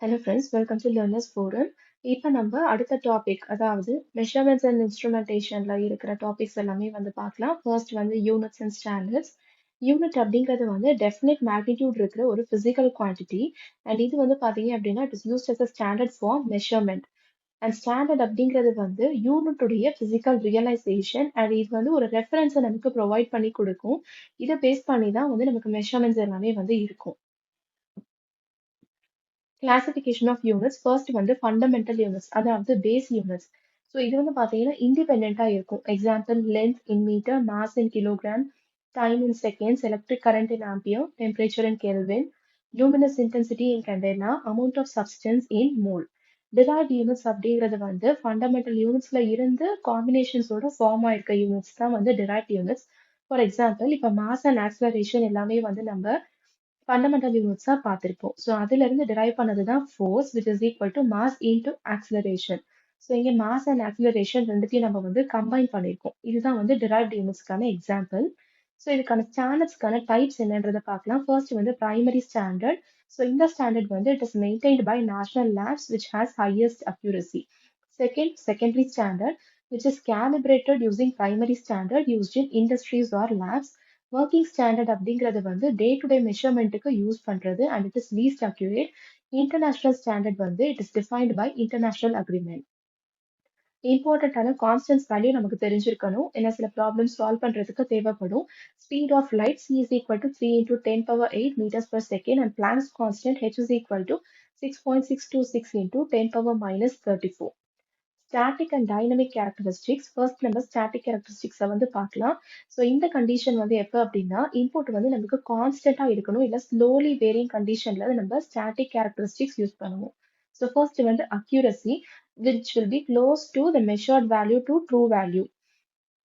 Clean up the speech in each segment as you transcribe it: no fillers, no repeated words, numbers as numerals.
Hello friends, welcome to Learners Forum. இப்போ நம்ம அடுத்த டாபிக் அதாவது மெஷர்மெண்ட்ஸ் அண்ட் இன்ஸ்ட்ருமெண்டேஷன்ல இருக்கிற டாபிக்ஸ் எல்லாமே பார்க்கலாம். First units and standards. Unit அப்படிங்கிறது டெஃபினட் மேக்னிடியூட் இருக்கிற ஒரு பிசிக்கல் குவான்டிட்டி அண்ட் இது பார்த்தீங்க அப்படின்னா it is used as a standard for measurement. And standard அப்படிங்கிறது யூனிட்டுடைய பிசிக்கல் ரியலைசேஷன் அண்ட் இது ஒரு ரெஃபரன்ஸை நமக்கு ப்ரொவைட் பண்ணி கொடுக்கும். இதை பேஸ் பண்ணி தான் நமக்கு மெஷர்மெண்ட்ஸ் எல்லாமே இருக்கும். Classification of units first fundamental units அதாவது பேஸ் யூனிட்ஸ். ஸோ இது பார்த்தீங்கன்னா இண்டிபெண்ட்டாக இருக்கும். Example length in metre, mass in kilogram, time in seconds, electric current in ampere, temperature in kelvin, luminous intensity in container, amount of substance in mole. Derived units அப்படிங்கிறது fundamental யூனிட்ஸ்ல இருந்து காம்பினேஷன்ஸோட form ஆயிருக்க units தான் derived units. For example இப்போ mass and acceleration எல்லாமே நம்ம fundamental யூனிட்ஸா பார்த்திருப்போம். ஸோ அதுல இருந்து டிரைவ் பண்ணது தான் force which is equal to mass into acceleration. So இங்க மாஸ் அண்ட் ஆக்ஸலரேஷன் ரெண்டுத்தையும் நம்ம கம்பைன் பண்ணியிருக்கோம். இதுதான் டிரைவ்ட் யூனிட்ஸ்க்கான எக்ஸாம்பிள். ஸோ இதுக்கான ஸ்டாண்டர்ட்ஸ்க்கான டைப்ஸ் என்னன்றதை பார்க்கலாம். First primary standard. ஸோ இந்த standard it is maintained by national labs which has highest accuracy. Second, secondary standard, which is calibrated using primary standard used in industries or labs. Working standard அப்படிங்கிறது day to day மெஷர்மெண்ட்டுக்கு use பண்றது and it is least accurate. International standard it is defined by international agreement. இம்பார்ட்டன்டான constants value நமக்கு தெரிஞ்சிருக்கணும். ஏன்னா சில problem solve பண்றதுக்கு தேவைப்படும். Speed of light c is equal to 3 into 10 power 8 meters per second and Planck's constant h is equal to 6.626 into 10 power minus 34. Static and dynamic characteristics. First நம்ம static கேரக்டரிஸ்டிக்ஸை பார்க்கலாம். So இந்த condition எப்போ அப்படின்னா input நமக்கு கான்ஸ்டன்டா இருக்கணும் இல்லை slowly wearing கண்டிஷன்ல நம்ம ஸ்டாட்டிக் கேரக்டரிஸ்டிக்ஸ் யூஸ் பண்ணுவோம். So first accuracy which will be close to the measured value to true value.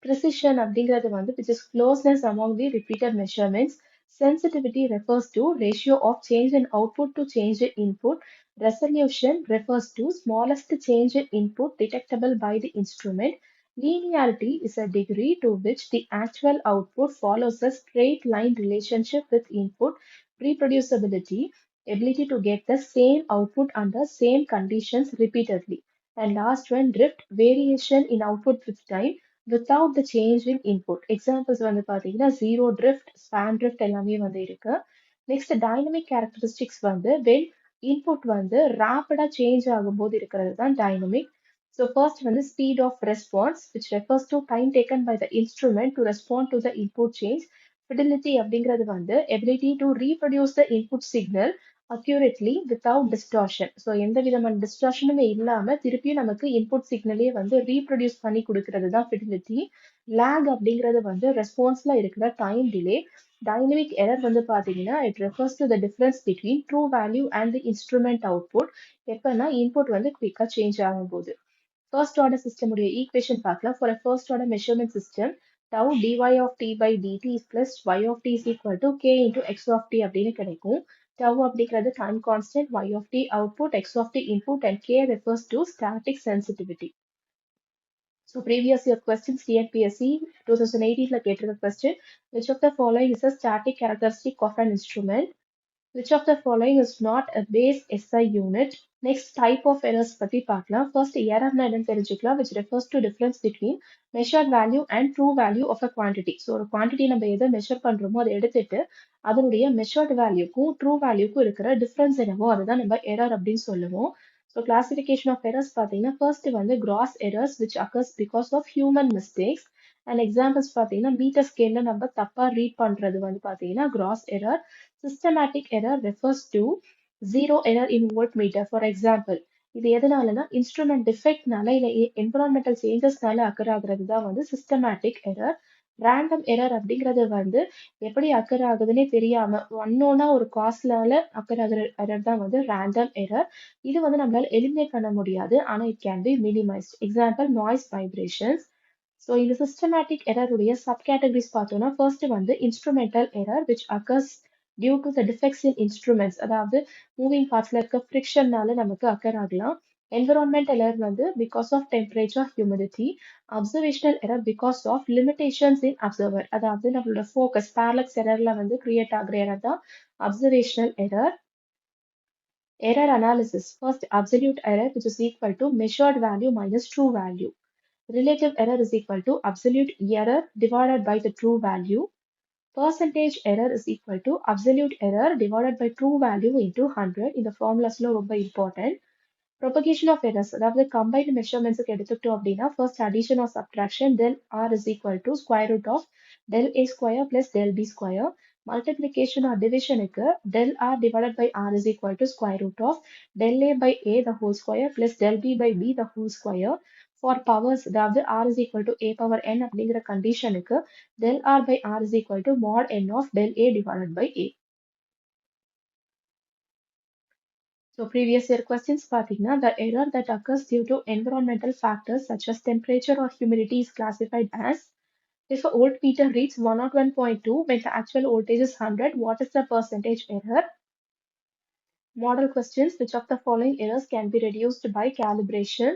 Precision அப்படிங்கிறது which is closeness among the repeated measurements. Sensitivity refers to ratio of change in output to change in input. Resolution refers to smallest change in input detectable by the instrument. Linearity is a degree to which the actual output follows a straight line relationship with input. Reproducibility, ability to get the same output under same conditions repeatedly. And last one, drift, variation in output with time without the change in input. Examples பார்த்தீங்கன்னா zero drift, span drift எல்லாமே இருக்கு. Next, dynamic characteristics when input rapid change ஆகும்போது இருக்கிறது தான் dynamic. So first speed of response which refers to time taken by the instrument to respond to the input change. Fidelity அப்படிங்கிறது ability to reproduce the input signal accurately without distortion. So எந்த விதமான டிஸ்டார்ஷனுமே இல்லாம திருப்பியும் நமக்கு input சிக்னலே reproduce பண்ணி கொடுக்கறது தான் fidelity. Lakh அப்படிங்கிறது ரெஸ்பான்ஸ்ல இருக்கிற டைம் டிலே. டைனமிக் எரர் பாத்தீங்கன்னா it refers to the difference between true value and the instrument output. எப்பன்னா இன்புட் குவிக்கா சேஞ்ச் ஆகும்போது. ஃபர்ஸ்ட் ஆர்டர் சிஸ்டம் உடைய ஈக்குவேஷன் பார்க்கலாம். For first order measurement system tau dy of t by dt plus y of t is equal to k into x of t அப்படின்னு கிடைக்கும். Tau அப்படிங்கிறது time constant, y of t output, x of t input and k refers to static sensitivity. So previous year questions TNPSC 2018 கேட்டிருக்க question, which of the following is a static characteristic of an instrument? Which of the following is not a base SI unit? Next, type of errors பத்தி பார்க்கலாம். First, error என்னன்னு தெரிஞ்சுக்கலாம், which refers to difference between measured value and true value of a quantity. So, ஒரு quantity நம்ம எதை measure பண்றோமோ அதை எடுத்துட்டு அதனுடைய measured valueக்கும் true valueக்கும் இருக்கிற difference என்னவோ அதுதான் நம்ம error அப்படின்னு சொல்லுவோம். So, classification of errors பார்த்தீங்கன்னா first gross errors which occurs because of human mistakes. And examples பார்த்தீங்கன்னா மீட்டர் ஸ்கேல்ல நம்ம தப்பா ரீட் பண்றது பார்த்தீங்கன்னா gross error. Systematic error refers to zero error in voltmeter. For example, இது எதனாலனா இன்ஸ்ட்ருமெண்ட் டிஃபெக்ட்னால இல்ல என்விரான்மெண்டல் சேஞ்சஸ்னால அக்கர் ஆகுறது தான் சிஸ்டமேட்டிக் எரர். ரேண்டம் எரர் அப்படிங்கிறது எப்படி அக்கர் ஆகுதுன்னே தெரியாம ஒன்னொன்னா ஒரு காஸ்ட்னால அக்கர் ஆகுற எரர் தான் ரேண்டம் எரர். இது நம்மளால எலிமினேட் பண்ண முடியாது, ஆனா it can be minimised. Example noise vibrations. So இந்த சிஸ்டமேட்டிக் எரர் உடைய சப் கேட்டகரிஸ் பார்த்தோம்னா first instrumental error which occurs due to the defects in instruments, அதாவது மூவிங் பார்ட்ஸ்ல இருக்க ஃப்ரிக்ஷன்னால நமக்கு அக்கர் ஆகலாம். Environmental error because of temperature, humidity. Observational error because of limitations in observer, அதாவது நம்மளோட focus parallax எரர்ல create ஆகுற error தான் observational error. Error analysis. First, absolute error, which is equal to measured value minus true value. Relative error is equal to absolute error divided by the true value. Percentage error is equal to absolute error divided by true value into 100. இந்த formulas ரொம்ப important. Propagation of errors, அதாவது combined measurements எடுத்துக்கிட்டோம் அப்படின்னா first addition or subtraction del r is equal to square root of del a square plus del b square. Multiplication or division க்கு del r divided by r is equal to square root of del a by a the whole square plus del b by b the whole square. For powers, அதாவது r is equal to a power n அப்படிங்கிற கண்டிஷனுக்கு del r by r is equal to mod n of del a divided by a. So previous year questions பார்த்தீங்கன்னா the error that occurs due to environmental factors such as temperature or humidity is classified as if a voltmeter reads 101.2 when the actual voltage is 100, what is the percentage error? Model questions, which of the following errors can be reduced by calibration?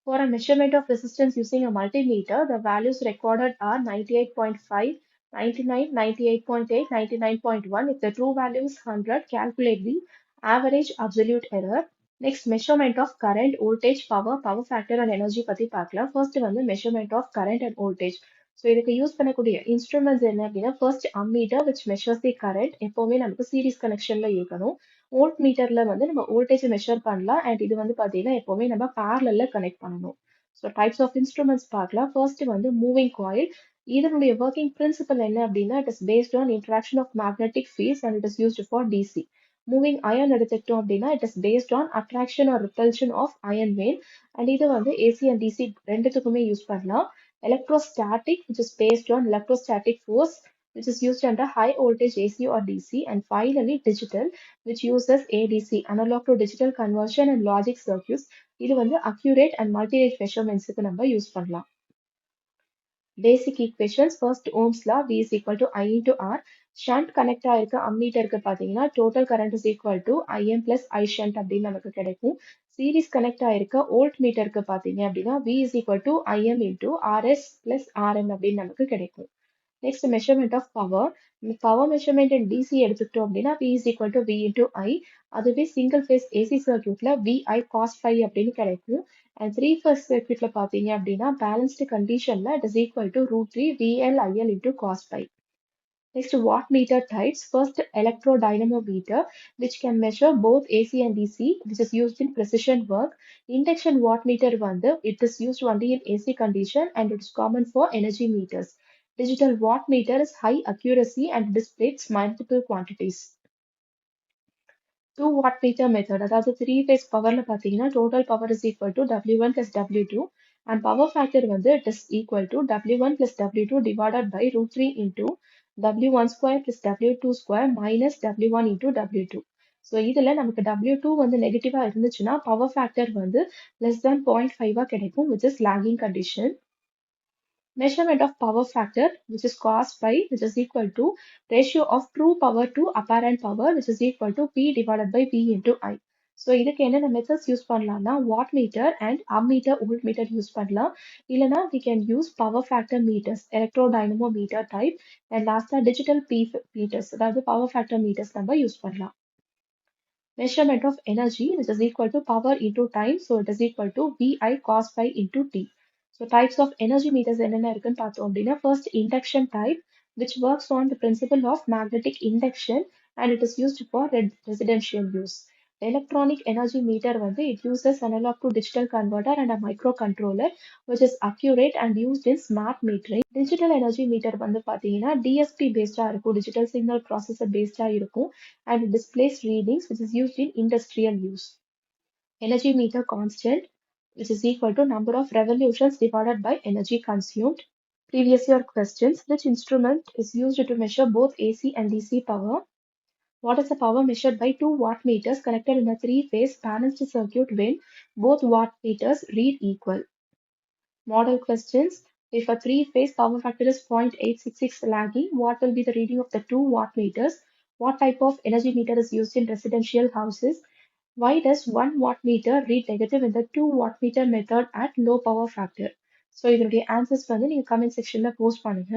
For a measurement of resistance using a multimeter, the values recorded are 98.5, 99, 98.8, 99.1. If the true value is 100, calculate the average absolute error. Next, measurement of current, voltage, power factor and energy பத்தி பார்க்கலாம். First வந்து measurement of current and voltage. So இதுக்கு use பண்ணக்கூடிய instruments என்ன அப்படின்னா first ammeter which measures the current எப்போவுமே நமக்கு series கனெக்ஷன்ல இருக்கணும். வோல்ட் மீட்டர்ல வந்து நம்ம வோல்டேஜ் மெஷர் பண்ணலாம் அண்ட் இது வந்து பார்த்தீங்கன்னா எப்போவுமே நம்ம பேரலல்ல கனெக்ட் பண்ணணும். ஸோ டைப்ஸ் ஆஃப் இன்ஸ்ட்ருமெண்ட்ஸ் பார்க்கலாம். ஃபர்ஸ்ட் வந்து மூவிங் காயில். இதனுடைய ஒர்க்கிங் பிரின்சிபல் என்ன அப்படின்னா it is based on interaction of magnetic fields and it is used for DC. Moving iron எடுத்துக்கிட்டோம் அப்படின்னா it is based on attraction or repulsion of iron vane and இது வந்து AC and DC ரெண்டுத்துக்குமே use பண்ணலாம். Electrostatic, which is based on electrostatic force, which is used under high voltage AC or DC. And finally, digital, which uses ADC, analog to digital conversion and logic circuits. இது வந்து accurate and multi-rate measurements க்கு நம்ம use பண்ணலாம். Basic equations. First, Ohm's law, V is equal to I into R. Shunt connect ஆயிருக்க அம்மீட்டருக்கு பார்த்தீங்கன்னா total current is equal to IM plus I shunt அப்படின்னு நமக்கு கிடைக்கும். சீரிஸ் கனெக்ட் ஆயிருக்க வோல்ட் மீட்டருக்கு பார்த்தீங்க அப்படின்னா V is equal to IM into RS plus RN அப்படின்னு நமக்கு கிடைக்கும். Next measurement of power. Power measurement in DC எடுத்துக்கிட்டோம் அப்படின்னா V is equal to V into I. அதுவே சிங்கிள் ஃபேஸ் ஏசி சர்க்யூட்ல VI cos phi அப்படின்னு கிடைக்கும். அண்ட் த்ரீ ஃபேஸ் சர்க்யூட்ல பார்த்தீங்க அப்படின்னா பேலன்ஸ்டு கண்டிஷன்ல it is equal to √3 VL IL into cos phi. Next, wattmeter types. First, electrodynamometer, which can measure both AC and DC, which is used in precision work. Induction wattmeter வந்து it is used only in AC condition and it is common for energy meters. Digital wattmeter is high accuracy and displays multiple quantities. 2 wattmeter method, அதாவது three phase பவர்ல பார்த்தீங்கன்னா total power is equal to W1 plus W2 and power factor வந்து it is equal to W1 plus W2 divided by √3 into W1 square plus W2 square minus W1 into W2. So இதில் நமக்கு W2 வந்து நெகட்டிவாக இருந்துச்சுன்னா power factor வந்து less than 0.5 கிடைக்கும் which is lagging condition. Measurement of power factor, which is cos phi, which is equal to ratio of true power to apparent power, which is equal to P divided by V into I. So இதுக்கு என்னென்ன methods use பண்ணலாம்னா wattmeter and ammeter voltmeter use பண்ணலாம். இல்லைனா we can use power factor meters, electrodynamometer type and லாஸ்டா digital P meters, அதாவது power factor meters நம்ம use பண்ணலாம். Measurement of energy, which is equal to power into time, so it is equal to VI cos phi into T. So types of energy meters என்னென்ன இருக்குன்னு பார்த்தோம் அப்படின்னா first induction type, which works on the principle of magnetic induction and it is used for residential use. Electronic energy meter வந்து it uses analog to digital converter and a microcontroller which is accurate and used in smart metering. Digital energy meter வந்து பார்த்தீங்கன்னா DSP based-ஆ இருக்கும், digital signal processor based-ஆ இருக்கும் and it displays readings which is used in industrial use. Energy meter constant, which is equal to number of revolutions divided by energy consumed. Previous year questions. Which instrument is used to measure both AC and DC power? What is the power measured by two wattmeters connected in a three-phase balanced circuit when both wattmeters read equal? Model questions. If a three-phase power factor is 0.866 lagging, what will be the reading of the two wattmeters? What type of energy meter is used in residential houses? Why does 1 wattmeter read negative in the 2 wattmeter method at low power factor? So இதனுடைய answers வந்து நீங்கள் comment செக்ஷனில் post பண்ணுங்க.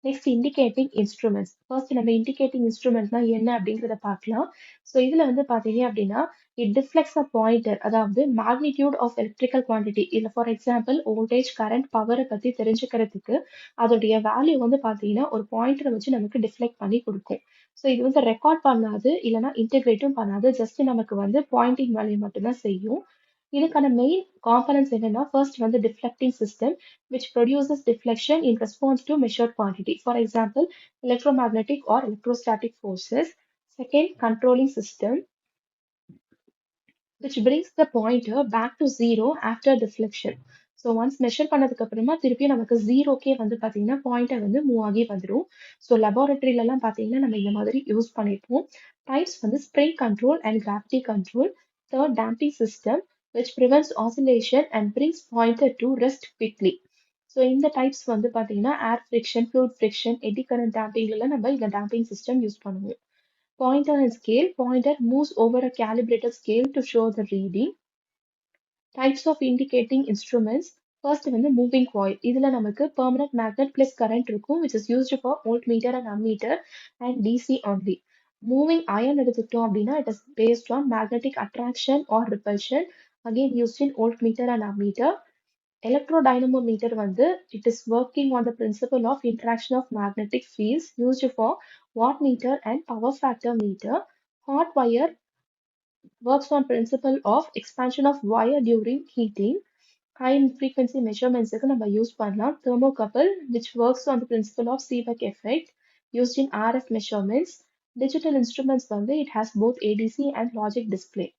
Next indicating instruments. First நம்ம indicating இன்ஸ்ட்ருமெண்ட்னா என்ன அப்படிங்கிறத பார்க்கலாம். So இதுல வந்து பாத்தீங்க அப்படின்னா இட் டிஃப்ளெக்ட்ஸ் அ பாயிண்டர், அதாவது மேக்னிடியூட் ஆஃப் எலக்ட்ரிக்கல் குவான்டிட்டி. இல்ல ஃபார் எக்ஸாம்பிள் வோல்டேஜ் கரண்ட் பவரை பத்தி தெரிஞ்சுக்கிறதுக்கு அதோடைய வேல்யூ வந்து பாத்தீங்கன்னா ஒரு பாயிண்டரை வச்சு நமக்கு டிஃப்ளெக்ட் பண்ணி கொடுக்கும். ஸோ இது வந்து ரெக்கார்ட் பண்ணாது, இல்லைன்னா இன்டெகிரேட்டும் பண்ணாது, ஜஸ்ட் நமக்கு வந்து பாயிண்டிங் வேல்யூ மட்டும்தான் செய்யும். இதுக்கான மெயின் காம்பனன்ட்ஸ் என்னன்னா, ஃபர்ஸ்ட் வந்து deflecting system which produces deflection in response to measured quantity. For example, electromagnetic or electrostatic forces. Second, controlling system, which brings the pointer back to zero after deflection. So once measure பண்ணதுக்கு அப்புறமா திருப்பி நமக்கு ஜீரோக்கே வந்து பார்த்தீங்கன்னா pointer வந்து move ஆகி வந்துடும். So லெபார்டரியிலலாம் பார்த்தீங்கன்னா நம்ம இந்த மாதிரி யூஸ் பண்ணியிருப்போம். டைப்ஸ் வந்து spring control and gravity control. Third, damping system, which prevents oscillation and brings pointer to rest quickly. So இந்த டைப்ஸ் வந்து பார்த்தீங்கன்னா air friction, fluid friction, eddy current டேம்பிங்லாம் நம்ம இந்த டேம்பிங் சிஸ்டம் யூஸ் பண்ணுவோம். Pointer and scale. Pointer moves over a calibrated scale to show the reading. Types of indicating instruments. First வந்து moving coil. இதுல நமக்கு permanent magnet plus current இருக்கும், which is used for voltmeter and ammeter and DC only. Moving iron எடுத்துக்கிட்டோம் அப்படின்னா it is based on magnetic attraction or repulsion, again used in voltmeter and ammeter. Electrodynamometer வந்து it is working on the principle of interaction of magnetic fields, used for wattmeter and power factor meter. Hot wire works on principle of expansion of wire during heating. High frequency measurements க்கு நம்ம use பண்ணலாம். Thermocouple, which works on the principle of Seebeck effect, used in RF measurements. Digital instruments வந்து it has both ADC and logic display.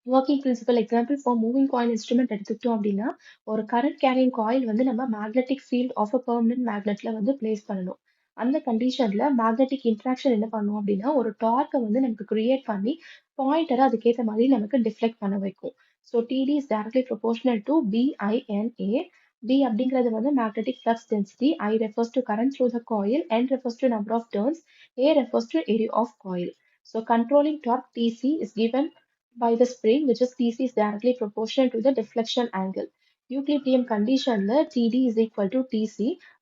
Working principle example for moving coil instrument எடுத்துக்கிட்டோம் அப்படின்னா ஒரு current carrying coil வந்து நம்ம magnetic field of a permanent மேக்னெட்ல வந்து place பண்ணணும். அந்த கண்டிஷன்ல மேக்னெட்டிக் இன்ட்ராக்ஷன் என்ன பண்ணும் அப்படின்னா ஒரு டார்க்கை வந்து நமக்கு கிரியேட் பண்ணி பாயிண்டரை அதுக்கேற்ற மாதிரி நமக்கு டிஃப்ளெக்ட் பண்ண வைக்கும். So TD is directly proportional to BINA. B அப்படிங்கிறது வந்து magnetic flux density, I refers to current through the coil, N refers to number of turns, A refers to area of coil. So controlling torque TC is given by the spring, which is Tc is directly proportional to the deflection angle. Euclidean condition Td is equal to Tc,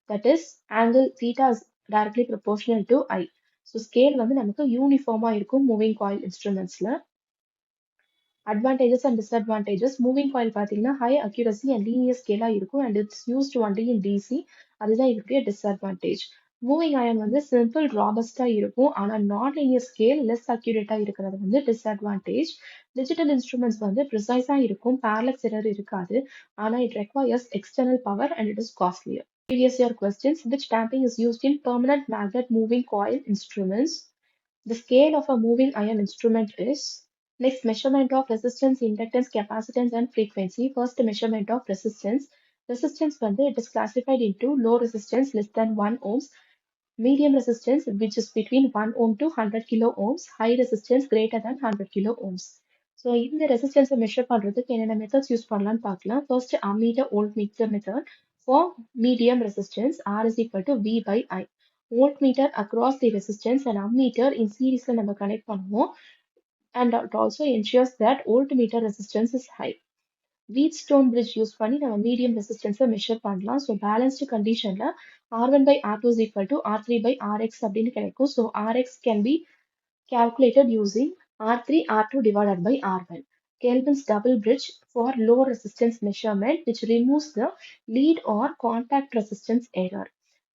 that is angle theta is directly proportional to I. So scale வந்து நமக்கு யூனிஃபார்மா இருக்கும் moving coil இன்ஸ்ட்ருமெண்ட்ஸ்ல. Advantages and disadvantages. Moving coil பார்த்தீங்கன்னா high accuracy and linear ஸ்கேலா இருக்கும் and it's used only in DC. அதுதான் இதுக்கு டிஸ்அட்வான்டேஜ். மூவிங் அயன் வந்து சிம்பிள் ராபஸ்டா இருக்கும், ஆனா நான் லீனியர் ஸ்கேல் லெஸ் அக்யூரேட்டா இருக்கிறது வந்து டிஸ்அட்வான்டேஜ். டிஜிட்டல் இன்ஸ்ட்ருமெண்ட்ஸ் வந்து ப்ரிசைஸா இருக்கும், பேரலக்ஸ் எரர் இருக்காது, ஆனா it requires external power and it is costlier. Previous year questions: which damping is used in permanent magnet moving coil instruments? The scale of a moving iron instrument is. Next, measurement of resistance, inductance, capacitance, and frequency. First, measurement of resistance. Resistance வந்து it is classified into low resistance less than 1 ohms, medium resistance which is between 1 ohm to 100 kilo ohms, high resistance greater than 100 kilo ohms. So இந்த ரெசிஸ்டன்ஸை measure பண்ணுறதுக்கு என்னென்ன methods use பண்ணலாம்னு பார்க்கலாம். First ammeter voltmeter method for medium resistance, R is equal to V by I. Voltmeter across the resistance and ammeter in சீரீஸ்ல நம்ம connect பண்ணுவோம் and it also ensures that voltmeter resistance is high. Wheatstone bridge use பண்ணி நம்ம medium ரெசிஸ்டன்ஸை measure பண்ணலாம். So balanced கண்டிஷன்ல R1 by R2 is equal to R3 by Rx அப்படின்னு கிடைக்கும். So Rx can be calculated using R3 R2 divided by R1. Kelvin's double bridge for low resistance measurement, which removes the lead or contact resistance error.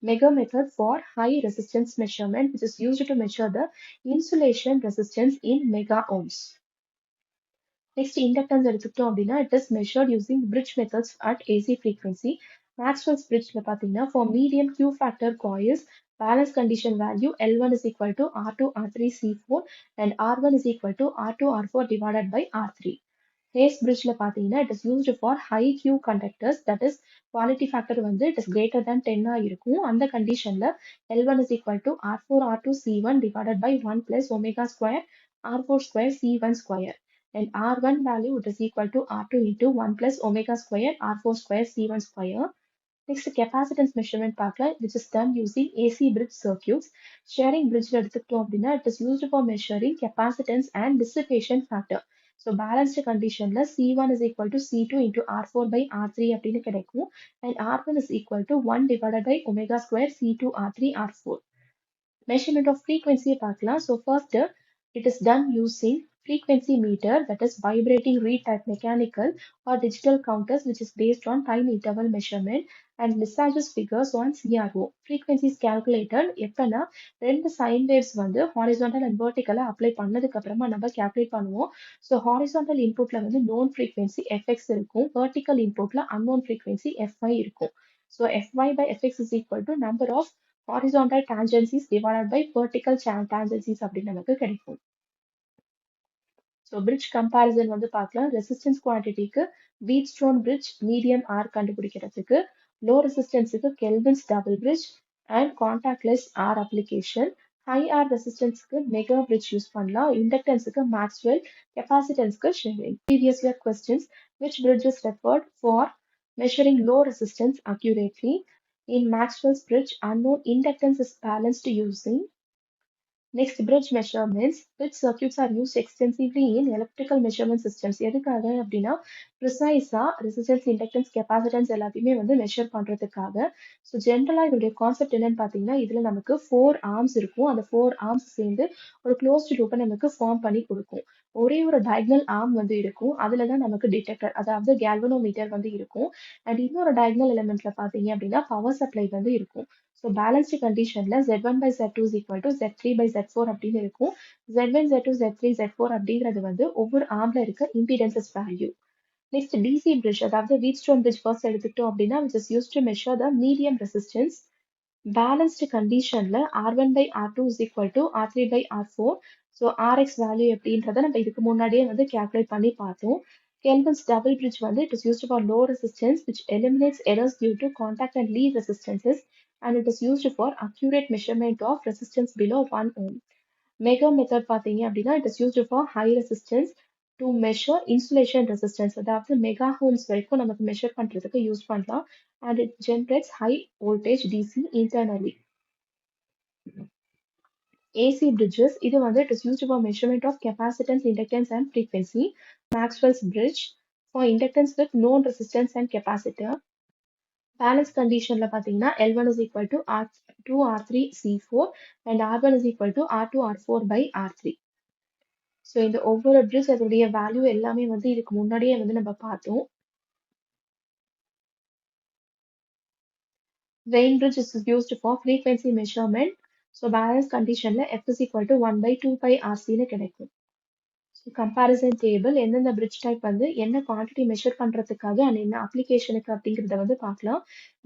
Mega method for high resistance measurement, which is used to measure the insulation resistance in mega ohms. Next, inductance எடுத்துக்கிட்டோம் அப்படின்னா it is measured using bridge methods at AC frequency. Maxwell's bridgeல பார்த்தீங்கன்னா for medium Q factor coils, balance condition value L1 is equal to R2 R3 C4 and R1 is equal to R2 R4 divided by R3. Hayes bridgeல பார்த்தீங்கன்னா it is used for high Q conductors, that is quality factor வந்து it is greater than 10 இருக்கும். அந்த கண்டிஷன்ல L1 is equal to R4 R2 C1 divided by 1 plus omega square R4 square C1 square. And R1 value it is equal to R2 into 1 plus omega square R4 square C1 square. Next, capacitance measurement பார்க்கலாம், which is done using AC bridge circuits. Sharing bridge எடுத்துக்கிட்டோம் அப்படின்னா it is used for measuring capacitance and dissipation factor. So balanced கண்டிஷன்ல C1 is equal to C2 into R4 by R3 அப்படின்னு கிடைக்கும். And R1 is equal to 1 divided by omega square C2 R3 R4. Measurement of frequency பார்க்கலாம். So first it is done using frequency meter, that is vibrating reed type mechanical or digital counters, which is based on time interval measurement, and Lissajous figures on CRO. Frequency is calculated எப்பனா ரெண்டு sine waves வந்து horizontal and vertical apply பண்ணதுக்கு அப்புறமா நம்ம calculate பண்ணுவோம். So horizontal inputல வந்து known frequency fx இருக்கும், vertical inputல unknown frequency fy இருக்கும். So fy by fx is equal to number of horizontal tangencies divided by vertical tangencies அப்படின்னு நமக்கு கிடைக்கும். ஸோ பிரிட்ஜ் கம்பேரிசன் வந்து பார்க்கலாம். ரெசிஸ்டன்ஸ் குவான்டிட்டிக்கு வீட்ஸ்டோன் பிரிட்ஜ் மீடியம் ஆர் கண்டுபிடிக்கிறதுக்கு, லோ ரெசிஸ்டன்ஸுக்கு Kelvin's double bridge and contactless R application, high R ரெசிஸ்டன்ஸுக்கு mega bridge use பண்ணலாம், இண்டக்டன்ஸுக்கு மேக்ஸ்வெல், கெப்பாசிட்டன்ஸ்க்கு Schering. Previous year questions, which bridge is referred for measuring low resistance accurately? In Maxwell's bridge, unknown inductance is balanced using. Next, bridge measurements. Which circuits are used extensively in electrical measurement systems? எதுக்காக அப்படின்னா ப்ரிசைஸா resistance, inductance, capacitance எல்லாத்தையுமே வந்து measure பண்றதுக்காக. So ஜென்ரலா இதோடைய concept என்னன்னு பார்த்தீங்கன்னா, இதுல நமக்கு 4 ஆர்ம்ஸ் இருக்கும். அந்த 4 ஆர்ம்ஸ் சேர்ந்து ஒரு க்ளோஸ்டு லூப்பை நமக்கு ஃபார்ம் பண்ணி கொடுக்கும். ஒரே ஒரு டயகனல் ஆர்ம் வந்து இருக்கும். அதுல தான் நமக்கு டிடெக்டர், அதாவது கேல்வனோமீட்டர் வந்து இருக்கும். அண்ட் இன்னொரு டயகனல் எலிமெண்ட்ல பார்த்தீங்க அப்படின்னா பவர் சப்ளை வந்து இருக்கும். ஸோ பேலன்ஸ்டு கண்டிஷன்ல Z1 by Z2 is equal to Z3 by Z4 அப்படின்னு இருக்கும். Z1, Z2, Z3, Z4 அப்படிங்கிறது வந்து ஒவ்வொரு ஆர்ம்ல இருக்க இம்பிடன்சஸ் வேல்யூ. நெக்ஸ்ட் டிசி பிரிட்ஜ், அதாவது வீட்ஸ்டோன் பிரிட்ஜ் ஃபர்ஸ்ட் எடுத்துக்கிட்டோம் அப்படின்னா which is used to measure the medium resistance. Balanced கண்டிஷன்ல R1 by R2 is equal to R3 by R4. So RX value எப்படின்றத நம்ம இதுக்கு முன்னாடியே வந்து கேல்குலேட் பண்ணி பார்த்தோம். Kelvin's double bridge வந்து it is used for low resistance which eliminates errors due to contact and lead resistances, and it is used for accurate measurement of resistance below 1 ohm. Mega method பார்த்தீங்க அப்படின்னா it is used for high resistance to measure insulation resistance, அதாவது mega ohms வரைக்கும் நமக்கு measure பண்றதுக்கு use பண்ணலாம். And it generates high voltage DC internally. AC bridges, இது வந்து it is used for measurement of capacitance, inductance and frequency. Maxwell's bridge for inductance with known resistance and capacitor. Balance conditionல பார்த்தீங்கன்னா L1 is equal to R2 R3 C4 and R1 is equal to R2 R4 by R3. So இந்த ஒவ்வொரு bridge அதோடைய value எல்லாமே வந்து இதுக்கு முன்னாடியே வந்து நம்ம பார்த்தோம். Vein bridge is used for frequency measurement. So balance conditionல F is equal to 1 by 2 pi RC னு கிடைக்கும். கம்பேரிசன் டேபிள் எந்தெந்த பிரிட்ஜ் டைப் வந்து என்ன குவான்டிட்டி மெஷர் பண்றதுக்காக அண்ட் என்ன அப்ளிகேஷனுக்கு அப்படிங்கிறத வந்து பார்க்கலாம்.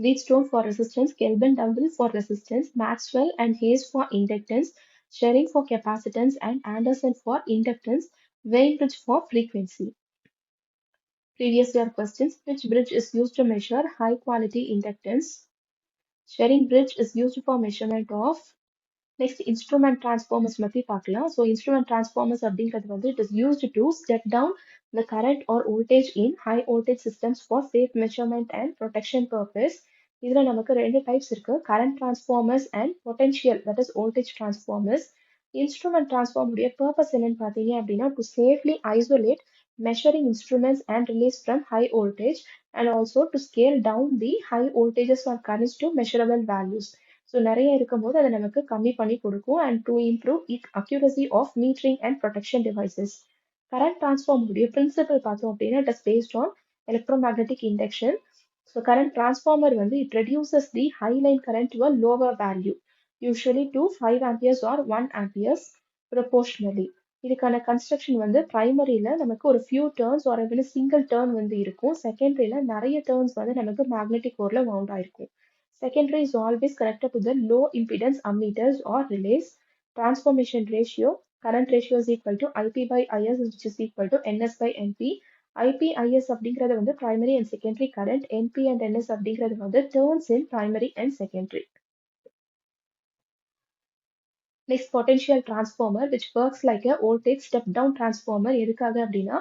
Wheatstone for resistance, Kelvin double for resistance, Maxwell and Hay's for inductance, Schering for capacitance and Anderson for inductance, Wien bridge for frequency. Previous year questions, which bridge is used to measure high quality inductance? Shering bridge is used for measurement of. Next, instrument transformers பத்தி பார்க்கலாம். So instrument transformers அப்படிங்கிறது வந்து it is used to step down the current or voltage in high voltage systems for safe measurement and protection purpose. இதுல நமக்கு ரெண்டு types இருக்கு, current transformers and potential, that is voltage transformers. Instrument transformer உடைய purpose என்னன்னு பார்த்தீங்க அப்படின்னா to safely isolate measuring instruments and release from high voltage, and also to scale down the high voltages or currents to measurable values. So நிறைய இருக்கும்போது அதை நமக்கு கம்மி பண்ணி கொடுக்கும் and to improve accuracy of metering and protection devices. Current transformer உடைய principle பார்த்தோம் அப்படின்னா it is based on electromagnetic induction. So current transformer வந்து it reduces the high line current to a lower value, usually to 5 amperes or 1 amperes proportionally. இதுக்கான construction வந்து பிரைமரியில நமக்கு ஒரு few turns or even single turn வந்து இருக்கும். செகண்டரியில நிறைய turns வந்து நமக்கு மேக்னெட்டிக் கோர்ல wound ஆயிருக்கும். Secondary is always connected to the low impedance ammeters or relays. Transformation ratio, current ratio is equal to IP by IS, which is equal to NS by NP. IP, IS அப்படிங்கிறது வந்து primary and secondary current. NP and NS அப்படிங்கிறது வந்து turns in primary and secondary. Next, potential transformer, which works like a voltage step down transformer. எதுக்காக அப்படின்னா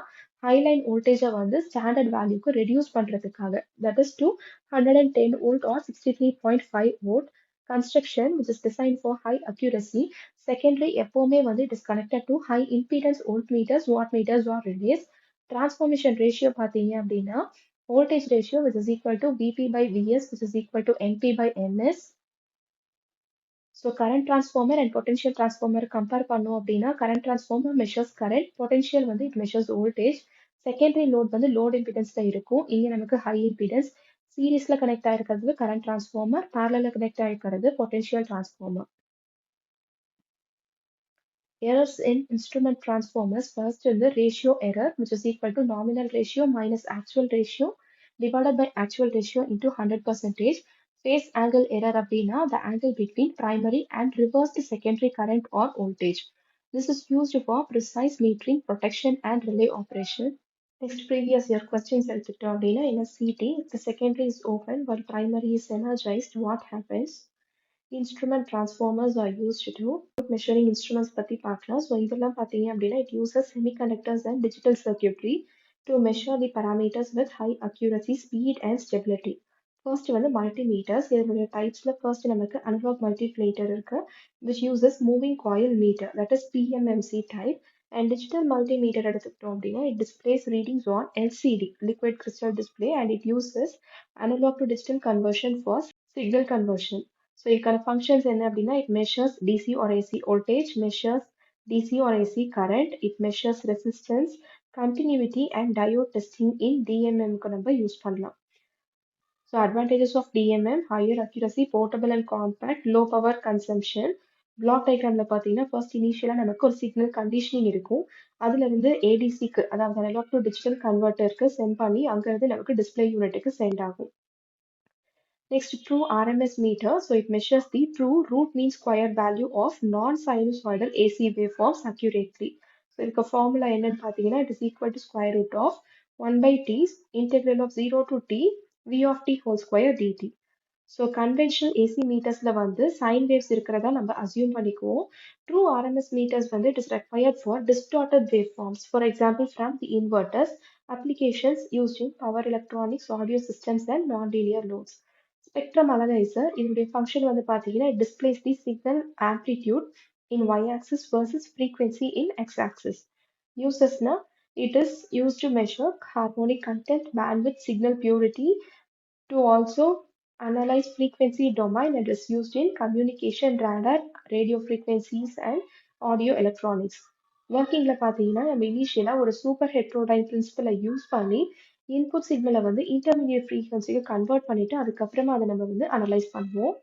high line voltage வந்து standard வேல்யூக்கு reduce பண்றதுக்காக, that is to 110 volt or 63.5 volt. construction which is designed for high accuracy. Secondary எப்பவுமே வந்து it is connected to high impedance voltmeters, wattmeters or relays. Transformation ratio பார்த்தீங்க அப்படின்னா voltage ratio which is equal to Vp by Vs which is equal to Np by Ns. So current transformer and potential transformer compare பண்ணோம் அப்படின்னா current transformer measures current, potential வந்து it measures voltage. Secondary load வந்து load impedance ல இருக்கும். இங்க நமக்கு high impedance. சீரிஸ்ல connect ஆயிருக்கிறது current transformer, parallel கனெக்ட் ஆயிருக்கிறது potential transformer. Errors in instrument transformers. First the ratio error which is equal to nominal ratio minus actual ratio divided by actual ratio into 100%. Phase angle error அப்படின்னா the angle between primary and reversed secondary current or voltage. This is used for precise metering, protection and relay operation. Next previous year questions எடுத்துக்கிட்டோம் அப்படின்னா in a CT, if the secondary is open while primary is energized, what happens? Instrument transformers are used to measuring instruments பத்தி பார்க்கலாம். So இதெல்லாம் பார்த்தீங்க அப்படின்னா it uses semiconductors and digital circuitry to measure the parameters with high accuracy, speed and stability. First வந்து multimeters. இதனுடைய typesல first நமக்கு analog multimeter இருக்கு which uses moving coil meter, that is PMMC type. And digital multimeter எடுத்துக்கிட்டோம் அப்படின்னா it displays readings on LCD, liquid crystal display, and it uses analog to digital conversion for signal conversion. So இதுக்கான functions என்ன அப்படின்னா it measures DC or AC voltage, measures DC or AC current, it measures resistance, continuity and diode testing in DMM க்கு நம்ம use பண்ணலாம். So advantages of DMM: higher accuracy, portable and compact, low power consumption. Block diagramல பார்த்தீங்கன்னா first initially நமக்கு ஒரு signal conditioning இருக்கும். அதுல இருந்து ADCக்கு, அதாவது analog to digital converterக்கு send பண்ணி அங்கிருந்து நமக்கு display unitக்கு send ஆகும். Next, true RMS meter. So it measures the true root mean square value of non-sinusoidal AC waveforms accurately. So இதுக்கு formula என்னன்னு பார்த்தீங்கன்னா it is equal to square root of 1 by t integral of 0 to t v of t whole square dt. So conventional AC metersல வந்து sine waves இருக்கிறதா நம்ம assume பண்ணிக்குவோம். True RMS meters வந்து it is required for distorted waveforms. For example, from the inverters, applications used in power electronics, audio systems and non-linear loads. Spectrum analyzer, இதனுடைய function வந்து பார்த்தீங்கன்னா it displays the signal amplitude in y-axis versus frequency in x-axis. Usesனா, it is used to measure harmonic content, bandwidth, signal purity, to also analyze frequency domain, and is used in communication, radar, radio frequencies and audio electronics. ஒர்க்கிங்ல பார்த்தீங்கன்னா நம்ம இனிஷியலா ஒரு super heterodyne பிரின்சிபலை use பண்ணி input சிக்னலை வந்து intermediate ஃப்ரீக்வன்சிக்கு convert பண்ணிட்டு அதுக்கப்புறமா அதை நம்ம வந்து அனலைஸ் பண்ணுவோம்.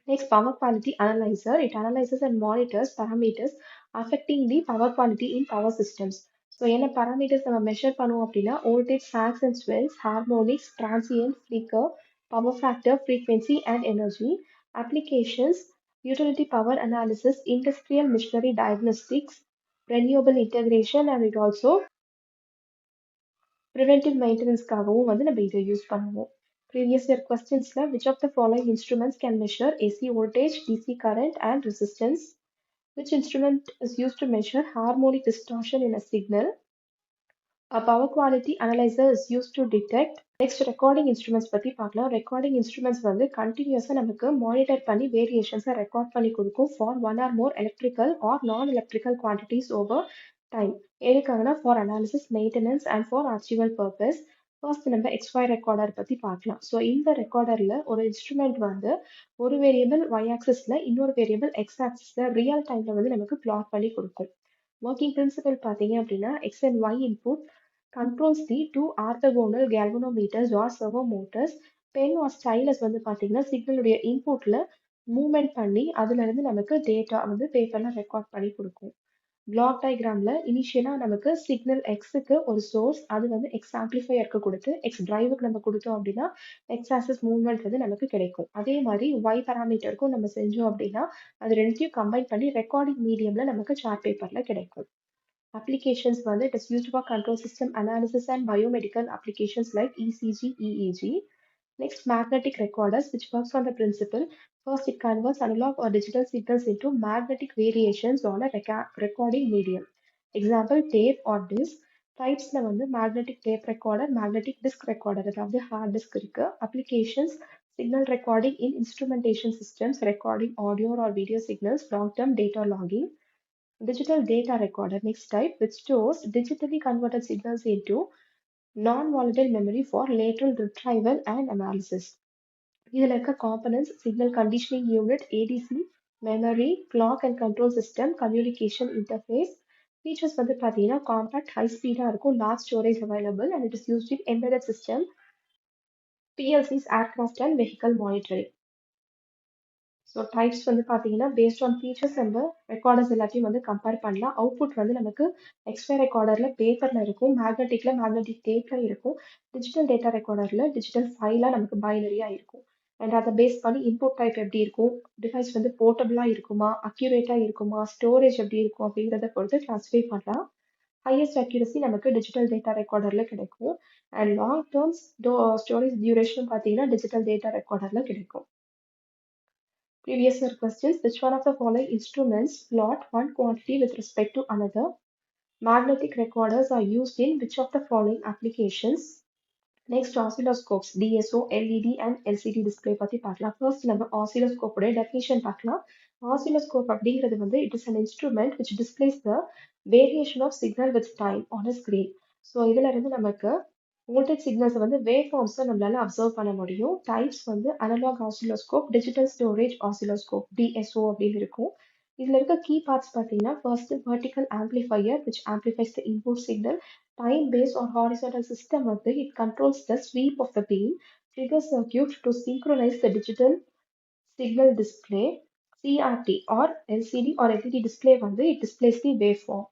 Next, power quality analyzer. It analyzes and monitors parameters affecting the power quality in power systems. So என்ன parameters நம்ம measure பண்ணுவோம் அப்படின்னா voltage, sags and swells, harmonics, transient, flicker, power factor, frequency and energy. Applications: utility power analysis, industrial machinery diagnostics, renewable integration, and it also preventive maintenanceக்காகவும் வந்து நம்ம இதை use பண்ணுவோம். Previous year questionsல which of the following instruments can measure AC voltage, DC current and resistance? Which instrument is used to measure harmonic distortion in a signal? A power quality analyzer is used to detect. Next, recording instruments பத்தி பார்க்கலாம். Recording instruments வந்து continuous நமக்கு monitor பண்ணி variations record பண்ணி கொடுக்கும் for one or more electrical or non-electrical quantities over time. எதுக்காகனா for analysis, maintenance and for archival purpose. First நம்ம XY recorder பத்தி பார்க்கலாம். ஸோ இந்த ரெக்கார்டர்ல ஒரு இன்ஸ்ட்ருமெண்ட் வந்து ஒரு வேரியபிள் y-axisல இன்னொரு வேரியபிள் x-axisல ரியல் டைம்ல வந்து நமக்கு பிளாட் பண்ணி கொடுக்கும். ஒர்க்கிங் பிரின்சிபல் பார்த்தீங்க அப்படின்னா x and y input controls the two orthogonal galvanometers or servo motors. Pen or stylus வந்து பார்த்தீங்கன்னா சிக்னலுடைய இன்புட்ல மூவ்மெண்ட் பண்ணி அதுல இருந்து நமக்கு டேட்டா வந்து பேப்பர்ல ரெக்கார்ட் பண்ணி கொடுக்கும். பிளாக் டயக்ராம்ல இனிஷியலா நமக்கு சிக்னல் எக்ஸுக்கு ஒரு சோர்ஸ், அது வந்து எக்ஸ் ஆம்பிளிஃபையருக்கு கொடுத்து எக்ஸ் டிரைவுக்கு நம்ம கொடுத்தோம் அப்படின்னா எக்ஸ் ஆக்சிஸ் மூவ்மெண்ட் வந்து நமக்கு கிடைக்கும். அதே மாதிரி ஒய் பேராமீட்டருக்கும் நம்ம செஞ்சோம் அப்படின்னா அது ரெண்டுத்தையும் கம்பைன் பண்ணி ரெக்கார்டிங் மீடியம்ல நமக்கு சார்ட் பேப்பர்ல கிடைக்கும். Applications வந்து it is used for control system analysis and biomedical applications like ECG, EEG. Next, magnetic recorders, which works on the principle: first, it converts analog or digital signals into magnetic variations on a recording medium. Example, tape or disc. Types வந்து magnetic tape recorder, magnetic disc recorder, அதாவது hard disk இருக்கு. Applications: Signal recording in instrumentation systems, recording audio or video signals, long-term data logging. Digital data recorder, next type, which stores digitally converted signals into non-volatile memory for lateral retrieval and analysis. இதில் இருக்க components, signal conditioning unit, ADC, memory, clock and control system, communication interface. Features வந்து பார்த்தீங்கன்னா compact, high speed இருக்கும், large storage available and it is used in embedded system, PLCs, aircraft and vehicle monitoring. So types வந்து பார்த்தீங்கன்னா based on features நம்ம recorders எல்லாத்தையும் வந்து compare பண்ணலாம். Output வந்து நமக்கு எக்ஸ்ரே ரெக்கார்டரில் பேப்பரில் இருக்கும், மேக்னெட்டிக் டேப்பில் இருக்கும், டிஜிட்டல் டேட்டா ரெக்கார்டரில் டிஜிட்டல் ஃபைலாக நமக்கு பைனரியாக இருக்கும். அண்ட் அதை பேஸ் பண்ணி இன்புட் டைப் எப்படி இருக்கும், டிவைஸ் வந்து போர்ட்டபிளாக இருக்குமா, அக்யூரேட்டாக இருக்குமா, ஸ்டோரேஜ் எப்படி இருக்கும் அப்படிங்கிறத பொறுத்து கிளாஸிஃபை பண்ணலாம். ஹையஸ்ட் அக்யூரசி நமக்கு டிஜிட்டல் டேட்டா ரெக்கார்டரில் கிடைக்கும். And long terms storage duration பார்த்தீங்கன்னா டிஜிட்டல் டேட்டா ரெக்கார்டரில் கிடைக்கும். Previous year questions. Which one of the following instruments plot one quantity with respect to another? Magnetic recorders are used in which of the following applications? Next, oscilloscopes, DSO, LED and LCD display பத்தி பார்க்கலாம். First நம்ம oscilloscope உடைய definition பார்க்கலாம். Oscilloscope அப்படிங்கிறது வந்து it is an instrument which displays the variation of signal with time on a screen. So இதுல இருந்து நமக்கு வோல்டேஜ் சிக்னல்ஸ் வந்து வேவ் ஃபார்ம்ஸை நம்மளால அப்சர்வ் பண்ண முடியும். டைப்ஸ் வந்து analogue oscilloscope, digital storage oscilloscope, DSO அப்படின்னு இருக்கும். இதுல இருக்க கீ பார்ட்ஸ் பார்த்தீங்கன்னா first vertical amplifier which amplifies the input signal. Time based or horizontal system வந்து it controls the sweep of the beam. Trigger circuit to synchronize the digital signal display. CRT or LCD or LED display வந்து it displays the waveform.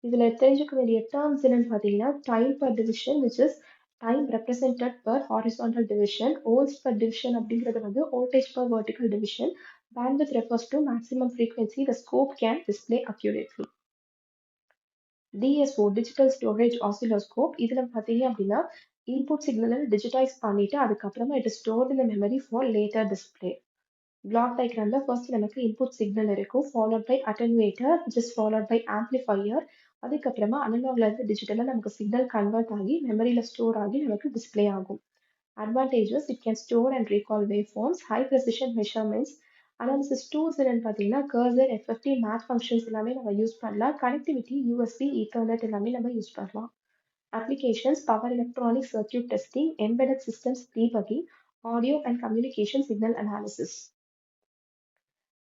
இதுல தெரிஞ்சுக்க வேண்டிய terms என்னன்னு பார்த்தீங்கன்னா time per division which is time represented per horizontal division, volts per division அப்படிங்கிறது வந்து voltage per vertical division, bandwidth refers to maximum frequency the scope can display accurately. DSO digital storage oscilloscope இதுல பார்த்தீங்க அப்படின்னா input சிக்னலை digitize பண்ணிட்டு அதுக்கப்புறமா it is stored in memory for later display. Block டயக்ராம்ல first நமக்கு இன்புட் சிக்னல் இருக்கும், followed by attenuator which is followed by amplifier, அதுக்கப்புறமா அனலாக்ல இருந்து டிஜிட்டலா நமக்கு சிக்னல் கன்வெர்ட் ஆகி மெமரியில ஸ்டோர் ஆகி நமக்கு டிஸ்பிளே ஆகும். Advantages it can store and recall waveforms, high precision measurements, analysis tools என்னன்னு பார்த்தீங்கன்னா கர்சர், எஃப்எஃப்டி, மேத் ஃபங்க்ஷன்ஸ் எல்லாமே நம்ம யூஸ் பண்ணலாம். கனெக்டிவிட்டி யூஎஸ்பி, ஈத்தர்நெட் எல்லாமே நம்ம யூஸ் பண்ணலாம். Applications power electronic circuit testing, embedded systems debugging, audio and communication signal analysis.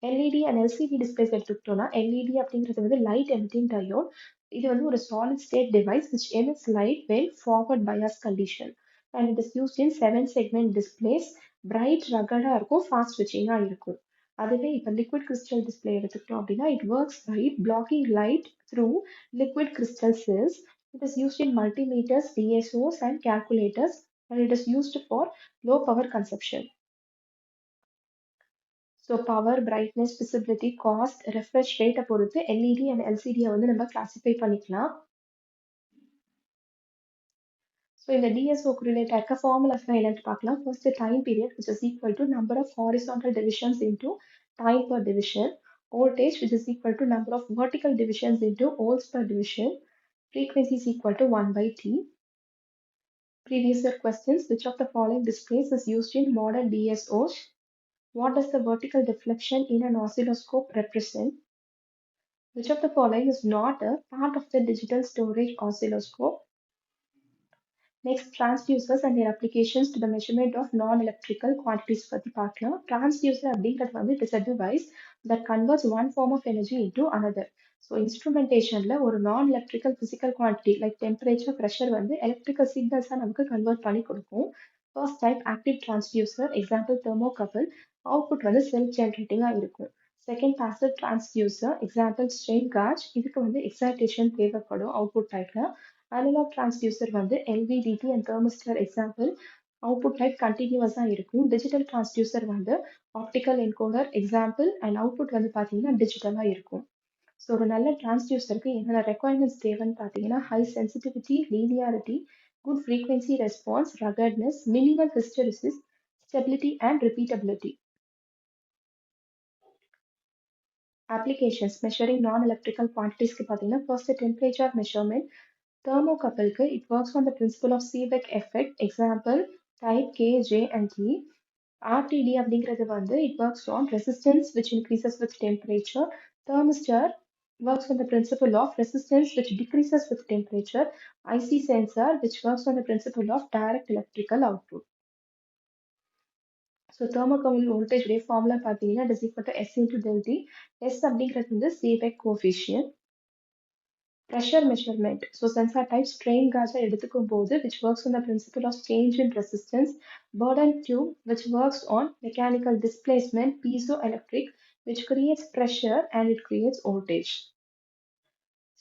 LED and LCD displays எடுத்துக்கிட்டோம்னா LED அப்படிங்கிறது வந்து லைட் எமிட்டிங் டயோட். இது வந்து ஒரு solid state device which emits light when forward bias condition and it is used in 7 segment displays. bright rugged-ஆ இருக்கும், fast switching-ஆ இருக்கும். அதுவே இப்போ liquid crystal display எடுத்துக்கிட்டோம் அப்படின்னா it works by blocking light through liquid crystal cells. It is used in multimeters, DSOs and calculators and it is used for low power consumption. So power, brightness, visibility, cost, refresh ரேட்டை பொறுத்து LED and எல்சிடியை வந்து நம்ம classify பண்ணிக்கலாம். So இந்த டிஎஸ்ஓக்கு ரிலேட்டாக இருக்க formulas என்னன்னு பார்க்கலாம். First time period which is equal to number of horizontal divisions into time per division. Voltage which is equal to number of vertical divisions into volts per division. Frequency is equal to 1 by T. Previous year questions. Which of the following displays is used in modern DSOs? What does the vertical deflection in an oscilloscope represent? Which of the following is not a part of the digital storage oscilloscope? Next, transducers and their applications to the measurement of non-electrical quantities பத்தி பார்க்கலாம். Transducer அப்படிங்கிறது வந்து it is a device that converts one form of energy into another. So instrumentationல ஒரு non-electrical physical quantity like temperature, pressure வந்து electrical signals நமக்கு convert பண்ணி கொடுக்கும். First type active transducer, example thermocouple, output வந்து self-generating-ஆ இருக்கும். Second passive transducer, example strain gauge, இதுக்கு வந்து excitation தேவைப்படும் output type-ல. Analog transducer வந்து LVDT and thermistor example, output type continuous-ஆ இருக்கும். Digital transducer வந்து optical encoder example and output வந்து பார்த்தீங்கன்னா digital-ஆ இருக்கும். ஸோ ஒரு நல்ல டிரான்ஸ்டியூசருக்கு என்னென்ன ரெக்குவயர்மெண்ட்ஸ் தேவைன்னு பார்த்தீங்கன்னா high sensitivity, linearity, good frequency response, ரகட்னஸ், minimal hysteresis, stability and repeatability. Applications measuring நான் எலக்ட்ரிக்கல் குவான்டிட்டிஸ்க்கு பார்த்தீங்கன்னா first temperature measurement. Thermocouple, it works on the principle of Seebeck effect. Example, type K, J and T. RTD அப்படிங்கிறது வந்து it works on resistance which increases with temperature. Thermistor works on the principle of resistance which decreases with temperature. IC sensor which works on the principle of direct electrical output. So thermocouple voltage உடைய formula பார்த்தீங்கன்னா it is equal to S into del T. S அப்படிங்கிறது வந்து Seebeck coefficient. Pressure measurement. So sensor type strain gauge எடுத்துக்கும் போது which works on the principle of change in resistance. Burden tube which works on mechanical displacement. Piezoelectric which creates pressure and it creates voltage.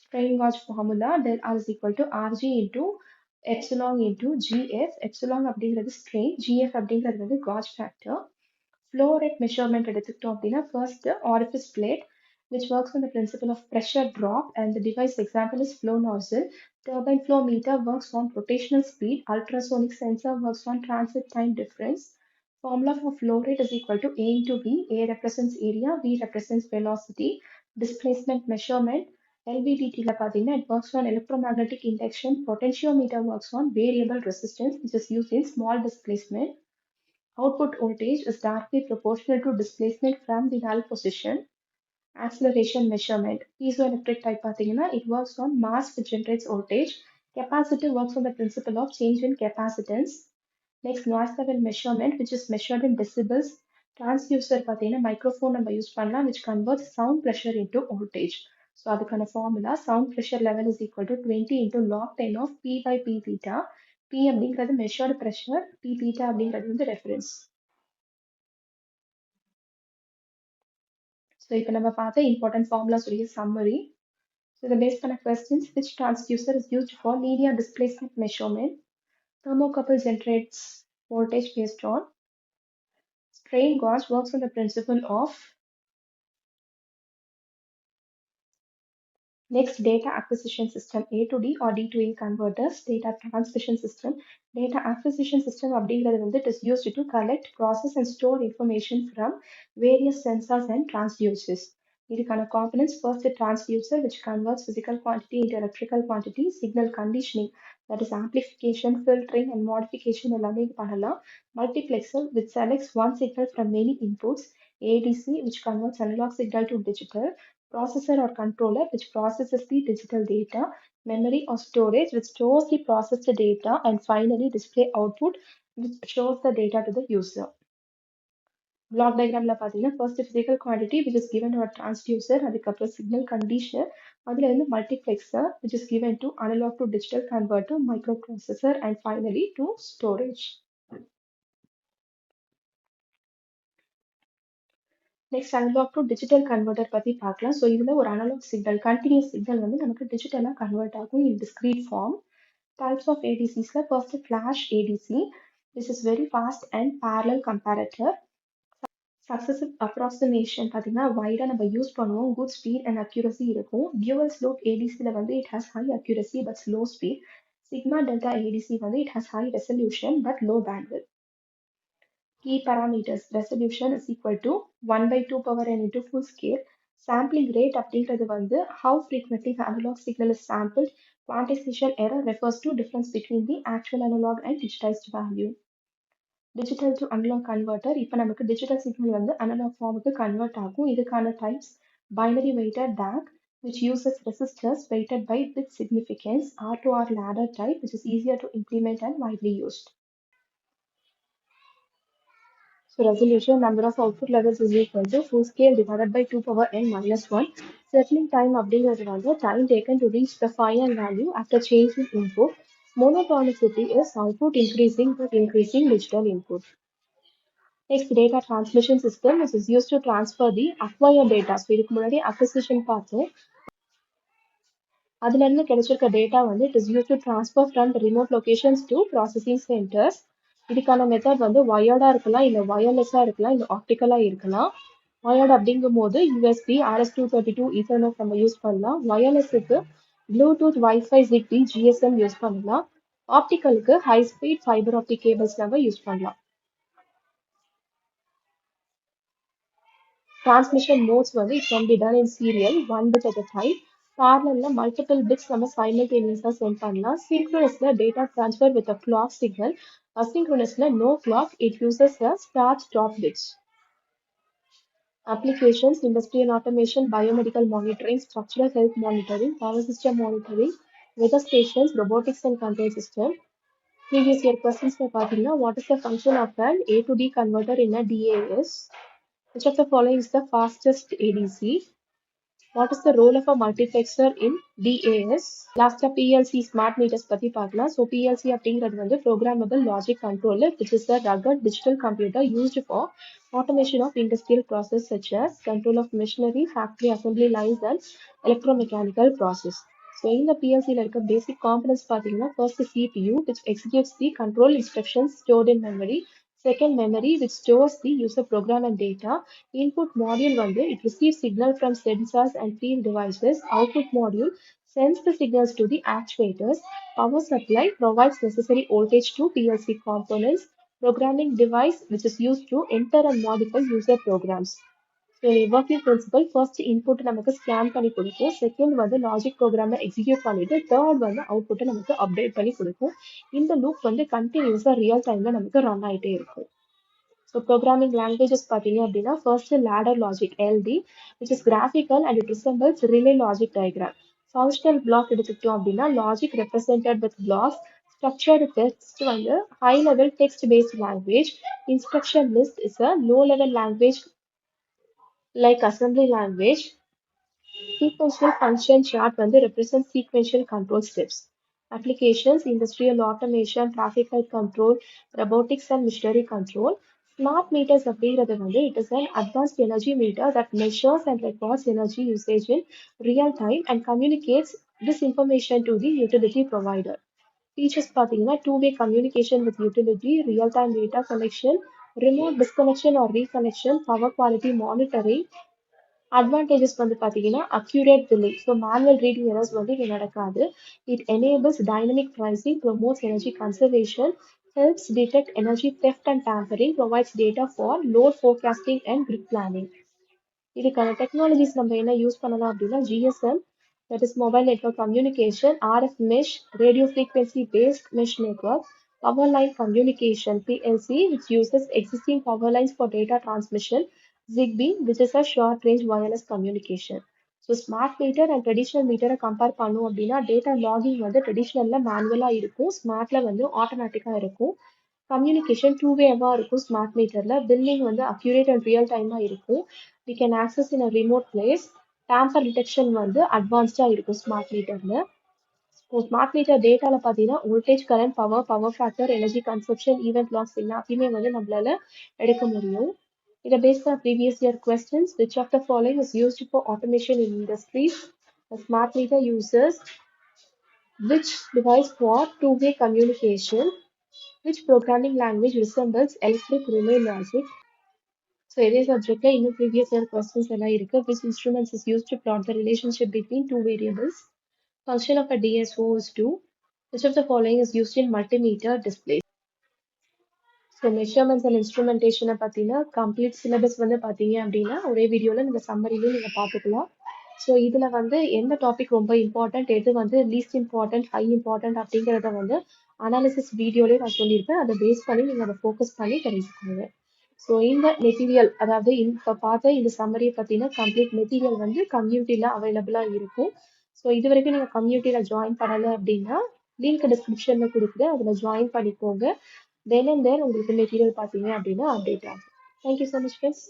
Strain gauge formula del R is equal to Rg into epsilon into GF. Epsilon அப்படிங்கிறது strain, GF அப்படிங்கிறது வந்து gauge factor. Flow rate measurement எடுத்துக்கிட்டோம் அப்படின்னா first orifice plate which works on the principle of pressure drop and the device example is flow nozzle. Turbine flow meter works on rotational speed. Ultrasonic sensor works on transit time difference. Formula for flow rate is equal to A into V. A represents area, V represents velocity. Displacement measurement LVDT ல பார்த்தீங்கன்னா it works on electromagnetic induction. Potentiometer works on variable resistance which is used in small displacement. Output voltage is directly proportional to displacement from the null position. Acceleration measurement. Piezoelectric type பார்த்தீங்கன்னா it works on mass which generates voltage. Capacitor works on the principle of change in capacitance. Next, noise level measurement which is measured in decibels. Transducer பார்த்தீங்கன்னா microphone நம்ம use பண்ணலாம் which converts sound pressure into voltage. So அதுக்கான formula sound pressure level is equal to 20 into log 10 of P by P theta. P அப்படிங்கிறது measured pressure, P theta அப்படிங்கிறது வந்து reference. So இப்போ நம்ம பார்த்த important formulas உடைய summary. So the base பண்ண questions which transducer is used for linear displacement measurement. Thermocouple generates voltage based on. Strain gauge works on the principle of. Next, data acquisition system A to D or D to A converters, data transmission system. Data acquisition system அப்படிங்கிறது வந்து it is used to collect, process and store information from various sensors and transducers. இதுக்கான components first the transducer which converts physical quantity into electrical quantity, signal conditioning that is amplification, filtering and modification எல்லாமே இது பண்ணலாம். Multiplexer which selects one signal from many inputs, ADC which converts analog signal to digital, processor or controller which processes the digital data, memory or storage which stores the processed data, and finally display output which shows the data to the user. Block diagramல பார்த்தீங்கன்னா first physical quantity which is given to a transducer, அதுக்கப்புறம் signal conditioner, அதுல இருந்து multiplexer which is given to analog to digital converter, microprocessor and finally to storage. Next analogue to digital converter பத்தி பார்க்கலாம். So இதுல ஒரு analogue signal continuous signal வந்து நமக்கு டிஜிட்டலா கன்வெர்ட் ஆகும் in discrete form. Types of ஏடிசிஸ்ல first flash ADC. This is very fast and parallel comparator. Successive approximation பார்த்தீங்கன்னா வைடா நம்ம யூஸ் பண்ணுவோம், குட் ஸ்பீட் அண்ட் அக்யூரசி இருக்கும். டியூவல் ஸ்லோப் ஏடிசியில் வந்து it has high accuracy but slow speed. Sigma delta ADC வந்து it has high resolution but low bandwidth. Key parameters resolution is equal to 1 by 2 power n into full scale. Sampling rate அப்படிங்கிறது வந்து how frequently the analog signal is sampled. Quantization error refers to difference between the actual analog and digitized value. Digital to analog converter. இப்போ நமக்கு digital signal வந்து analog form-க்கு convert ஆகும். இதுக்கான types binary weighted DAC which uses resistors weighted by bit significance. R to R ladder type which is easier to implement and widely used. So resolution number of output levels is equal to full scale divided by 2 power n minus 1. Settling time அப்படிங்கிறது வந்து time taken to reach the final value after changing input. Monotonicity is output increasing with increasing digital input. Next, data transmission system which is used to transfer the acquired data. So இதுக்கு முன்னாடி acquisition பார்த்தோம். அதுல இருந்து கிடைச்சிருக்க data வந்து it is used to transfer from the remote locations to processing centers. இதுக்கான method வந்து வயர்டா இருக்கலாம், இல்ல வயர்லெஸ்ஸா இருக்கலாம், இல்ல ஆப்டிக்கலா இருக்கலாம். வயர்டு அப்படிங்கும் போது யூஎஸ்பி RS-232 ஈத்தர்நெட் நம்ம யூஸ் பண்ணலாம். வயர்லெஸ்ஸுக்கு Bluetooth, wifi, Zigbee, GSM use பண்ணலாம். ஆப்டிக்கலுக்கு high speed fibre optic cables நம்ம யூஸ் பண்ணலாம். Transmission modes வந்து it can be done in serial, one bit at a time. parallel multiple bits நம்ம simultaneously send பண்ணலாம். Synchronously data transfer with a clock signal. Asynchronously no clock. It uses a start stop bits. Applications: industrial automation, biomedical monitoring, structural health monitoring, power system monitoring, weather stations, robotics and control system. Previous year questions பார்த்தீங்கன்னா, what is the function of an A to D converter in a DAS? Which of the following is the fastest ADC? What is the role of a multiplexer in DAS? லாஸ்டா PLC smart metres பத்தி பார்க்கலாம். So PLC அப்படிங்கிறது வந்து programmable logic controller, which is a rugged digital computer used for automation of industrial process such as control of machinery, factory assembly lines and electromechanical process. So இந்த PLCல இருக்க basic components பார்த்தீங்கன்னா, first CPU, which executes the control instructions stored in memory. Second, memory, which stores the user program and data. Input module வந்து it receives signal from sensors and field devices. Output module sends the signals to the actuators. Power supply provides necessary voltage to PLC components. Programming device, which is used to enter and modify user programs. So working principal first input நமக்கு scan பண்ணி கொடுக்கும், second வந்து logic ப்ரோக்ராமை execute பண்ணிட்டு third வந்து அவுட்புட்டை நமக்கு update பண்ணி கொடுக்கும். இந்த லூப் வந்து கண்டினியூஸாக ரியல் டைம்ல நமக்கு ரன் ஆகிட்டே இருக்கும். ஸோ ப்ரோக்ராமிங் லாங்குவேஜஸ் பார்த்தீங்க அப்படின்னா first ladder logic LD, which is graphical and it resembles relay logic diagram. Functional block எடுத்துக்கிட்டோம் அப்படின்னா logic represented with blocks. Structured text வந்து high level text based language. Instruction list is a low level language like assembly language. Sequential function chart வந்து represents sequential control steps. Applications: industrial automation, traffic light control, robotics and machinery control. Smart meters அப்படிங்கிறது வந்து it is an advanced energy meter that measures and records energy usage in real time and communicates this information to the utility provider. Features பார்த்தீங்கன்னா two-way communication with utility, real-time data collection, remote disconnection or reconnection, power quality monitoring. Advantages வந்து பார்த்தீங்கன்னா accurate billing, so manual reading errors வந்து இங்கே நடக்காது. It enables dynamic pricing, promotes energy conservation, helps detect energy theft and tampering, provides data for load forecasting and grid planning. இதுக்கான technologies நம்ம என்ன use பண்ணலாம் அப்படின்னா GSM, that is mobile network communication, RF mesh, radio frequency based mesh network, power line communication, PLC, which uses existing power lines for data transmission, ZigBee, which is a short range wireless communication. So smart meter and traditional மீட்டரை compare பண்ணோம் அப்படின்னா data logging வந்து ட்ரெடிஷ்னலில் மேனுவலாக இருக்கும், ஸ்மார்ட்டில் வந்து ஆட்டோமேட்டிக்காக இருக்கும். Communication two வேவாக இருக்கும் ஸ்மார்ட் மீட்டரில். பில்லிங் வந்து அக்யூரேட் அண்ட் ரியல் டைமாக இருக்கும். we can access in a remote place. Tamper detection வந்து அட்வான்ஸ்டாக இருக்கும் ஸ்மார்ட் மீட்டரில். ஸோ ஸ்மார்ட் மீட்டர் டேட்டாவில் பார்த்தீங்கன்னா voltage, current, power factor, energy consumption, event logs எல்லாத்தையுமே வந்து நம்மளால எடுக்க முடியும். இதை பேஸ் பண்ண previous year questions: which of the following is used for automation in industries? Smart meter users which device for two-way communication? Which programming language resembles electric relay logic? So இதே சப்ஜெக்ட்ல இன்னும் ப்ரீவியஸ் இயர் கொஸ்டின்ஸ் எல்லாம் இருக்கு. Which instruments is use to plot the relationship between two variables? Function of a DSO is 2. Which of the following is used in multimeter display? So measurements and இன்ஸ்ட்ருமெண்டேஷனை பார்த்தீங்கன்னா complete syllabus வந்து பார்த்தீங்க அப்படின்னா ஒரே வீடியோவில் நீங்கள் சம்மரிலையும் நீங்கள் பார்த்துக்கலாம். ஸோ இதில் வந்து எந்த டாபிக் ரொம்ப இம்பார்ட்டன்ட், எது வந்து லீஸ்ட் இம்பார்ட்டன்ட், ஹை இம்பார்ட்டன்ட் அப்படிங்கிறத வந்து அனாலிசிஸ் வீடியோலேயே நான் சொல்லியிருப்பேன். அதை பேஸ் பண்ணி நீங்கள் அதை ஃபோக்கஸ் பண்ணி தெரிஞ்சுக்கோங்க. ஸோ இந்த மெட்டீரியல், அதாவது இப்போ பார்த்த இந்த சம்மரியை பற்றின கம்ப்ளீட் மெட்டீரியல் வந்து கம்யூனிட்டியில் அவைலபிளாக இருக்கும். ஸோ இது வரைக்கும் நீங்கள் கம்யூனிட்டியில் ஜாயின் பண்ணலை அப்படின்னா லிங்க் டிஸ்கிரிப்ஷனில் கொடுக்குறேன், அதில் ஜாயின் பண்ணிக்கோங்க. தென் அண்ட் தென் உங்களுக்கு மெட்டீரியல் பார்த்தீங்க அப்படின்னா அப்டேட் ஆகும். Thank you so much friends.